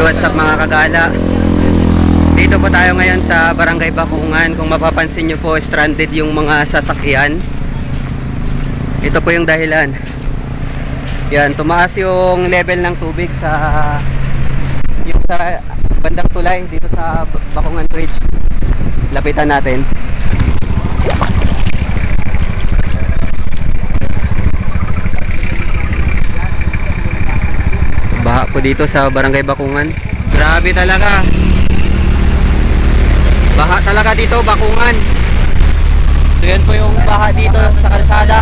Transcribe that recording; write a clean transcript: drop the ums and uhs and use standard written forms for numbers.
what's up mga kagala. Dito po tayo ngayon sa Barangay Bakungan. Kung mapapansin nyo po, stranded yung mga sasakyan. Ito po yung dahilan. Yan, tumaas yung level ng tubig sa bandang tulay dito sa Bakungan Bridge. Lapitan natin. Baha po dito sa Barangay Bakungan. Grabe talaga. Baha talaga dito, Bakungan. So yan po yung baha dito sa kalsada.